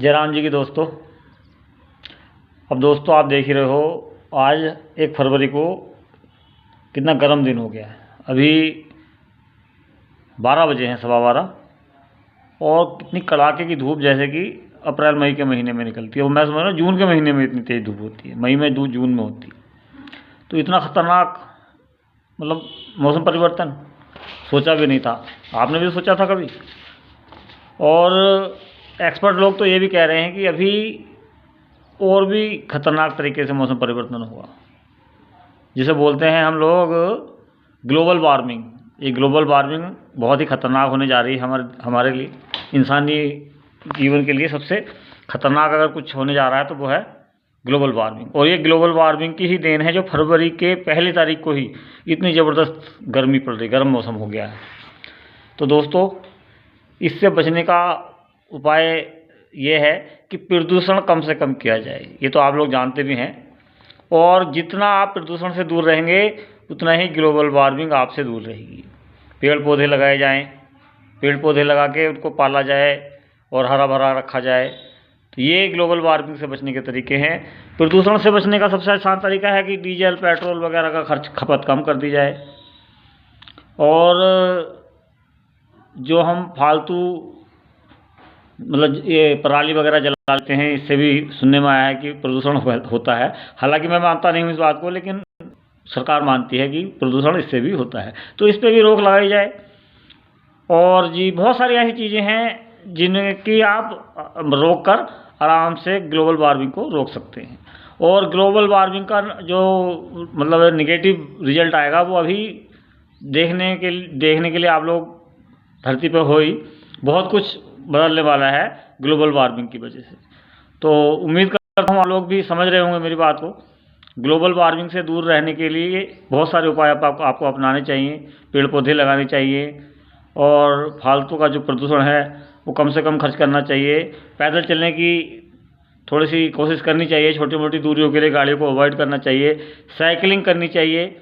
जयराम जी की दोस्तों। अब दोस्तों आप देख ही रहे हो, आज 1 फरवरी को कितना गर्म दिन हो गया है। अभी 12 बजे हैं, 12:15, और कितनी कड़ाके की धूप जैसे कि अप्रैल मई के महीने में निकलती है। और मैं समझ रहा हूँ जून के महीने में इतनी तेज़ धूप होती है, मई में जून में होती है। तो इतना ख़तरनाक मतलब मौसम परिवर्तन सोचा भी नहीं था। आपने भी सोचा था कभी? और एक्सपर्ट लोग तो ये भी कह रहे हैं कि अभी और भी ख़तरनाक तरीके से मौसम परिवर्तन हुआ, जिसे बोलते हैं हम लोग ग्लोबल वार्मिंग। ये ग्लोबल वार्मिंग बहुत ही ख़तरनाक होने जा रही है हमारे लिए, इंसानी जीवन के लिए। सबसे ख़तरनाक अगर कुछ होने जा रहा है तो वो है ग्लोबल वार्मिंग। और ये ग्लोबल वार्मिंग की ही देन है जो फरवरी के 1 तारीख को ही इतनी ज़बरदस्त गर्मी पड़ रही, गर्म मौसम हो गया है। तो दोस्तों, इससे बचने का उपाय ये है कि प्रदूषण कम से कम किया जाए। ये तो आप लोग जानते भी हैं। और जितना आप प्रदूषण से दूर रहेंगे उतना ही ग्लोबल वार्मिंग आपसे दूर रहेगी। पेड़ पौधे लगाए जाएं, पेड़ पौधे लगा के उनको पाला जाए और हरा भरा रखा जाए। तो ये ग्लोबल वार्मिंग से बचने के तरीके हैं। प्रदूषण से बचने का सबसे आसान तरीका है कि डीजल पेट्रोल वगैरह का खपत कम कर दी जाए। और जो हम फालतू मतलब ये पराली वगैरह जला लेते हैं, इससे भी सुनने में आया है कि प्रदूषण होता है। हालांकि मैं मानता नहीं हूँ इस बात को, लेकिन सरकार मानती है कि प्रदूषण इससे भी होता है। तो इस पर भी रोक लगाई जाए। और जी बहुत सारी ऐसी चीज़ें हैं जिनकी आप रोक कर आराम से ग्लोबल वार्मिंग को रोक सकते हैं। और ग्लोबल वार्मिंग का जो मतलब नेगेटिव रिजल्ट आएगा वो अभी देखने के लिए आप लोग धरती पर हो ही बहुत कुछ बदलने वाला है ग्लोबल वार्मिंग की वजह से। तो उम्मीद करता हूँ आप लोग भी समझ रहे होंगे मेरी बात को। ग्लोबल वार्मिंग से दूर रहने के लिए बहुत सारे उपाय आपको अपनाने चाहिए। पेड़ पौधे लगाने चाहिए, और फालतू का जो प्रदूषण है वो कम से कम खर्च करना चाहिए। पैदल चलने की थोड़ी सी कोशिश करनी चाहिए, छोटी मोटी दूरियों के लिए गाड़ियों को अवॉइड करना चाहिए। साइकिलिंग करनी चाहिए।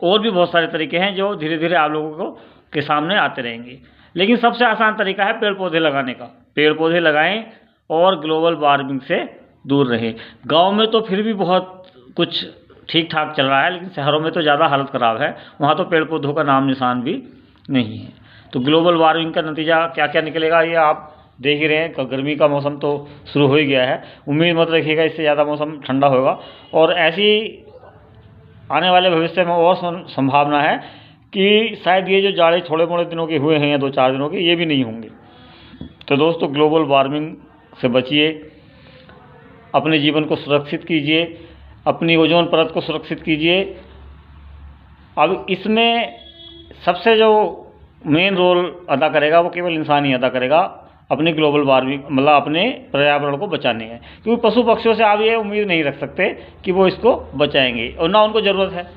और भी बहुत सारे तरीके हैं जो धीरे धीरे आप लोगों के सामने आते रहेंगे। लेकिन सबसे आसान तरीका है पेड़ पौधे लगाने का। पेड़ पौधे लगाएं और ग्लोबल वार्मिंग से दूर रहें। गांव में तो फिर भी बहुत कुछ ठीक ठाक चल रहा है, लेकिन शहरों में तो ज़्यादा हालत ख़राब है। वहाँ तो पेड़ पौधों का नाम निशान भी नहीं है। तो ग्लोबल वार्मिंग का नतीजा क्या क्या निकलेगा ये आप देख ही रहे हैं। गर्मी का मौसम तो शुरू हो ही गया है। उम्मीद मत रखिएगा इससे ज़्यादा मौसम ठंडा होगा। और ऐसी आने वाले भविष्य में और संभावना है कि शायद ये जो जाड़े थोड़े मोड़े दिनों के हुए हैं या 2-4 दिनों के, ये भी नहीं होंगे। तो दोस्तों, ग्लोबल वार्मिंग से बचिए, अपने जीवन को सुरक्षित कीजिए, अपनी ओजोन परत को सुरक्षित कीजिए। अब इसमें सबसे जो मेन रोल अदा करेगा वो केवल इंसान ही अदा करेगा, अपनी ग्लोबल वार्मिंग मतलब अपने पर्यावरण को बचाने है। क्योंकि पशु पक्षियों से आप ये उम्मीद नहीं रख सकते कि वो इसको बचाएंगे, और ना उनको ज़रूरत है,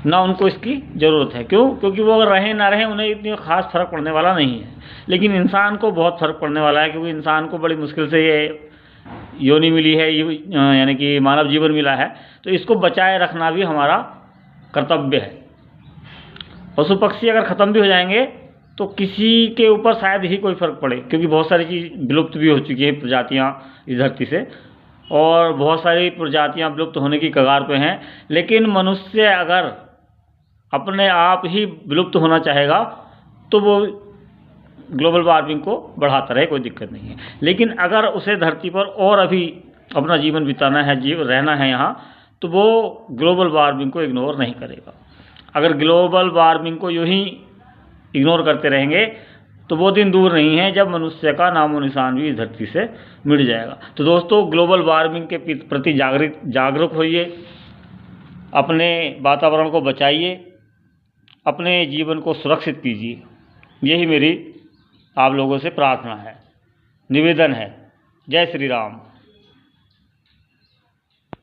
ना उनको इसकी ज़रूरत है। क्यों? क्योंकि वो अगर रहें ना रहें उन्हें इतनी खास फ़र्क पड़ने वाला नहीं है। लेकिन इंसान को बहुत फ़र्क पड़ने वाला है, क्योंकि इंसान को बड़ी मुश्किल से ये योनि मिली है, ये यानी कि मानव जीवन मिला है। तो इसको बचाए रखना भी हमारा कर्तव्य है। पशु पक्षी अगर ख़त्म भी हो जाएंगे तो किसी के ऊपर शायद ही कोई फ़र्क पड़े, क्योंकि बहुत सारी चीज़ विलुप्त भी हो चुकी है प्रजातियाँ इस धरती से, और बहुत सारी प्रजातियाँ विलुप्त होने की कगार पे हैं। लेकिन मनुष्य अगर अपने आप ही विलुप्त होना चाहेगा तो वो ग्लोबल वार्मिंग को बढ़ाता रहे, कोई दिक्कत नहीं है। लेकिन अगर उसे धरती पर और अभी अपना जीवन बिताना है, रहना है यहाँ, तो वो ग्लोबल वार्मिंग को इग्नोर नहीं करेगा। अगर ग्लोबल वार्मिंग को यूँ ही इग्नोर करते रहेंगे तो वो दिन दूर नहीं है जब मनुष्य का नामो निशान भी इस धरती से मिट जाएगा। तो दोस्तों, ग्लोबल वार्मिंग के प्रति जागरूक होइए, अपने वातावरण को बचाइए, अपने जीवन को सुरक्षित कीजिए। यही मेरी आप लोगों से प्रार्थना है, निवेदन है। जय श्री राम।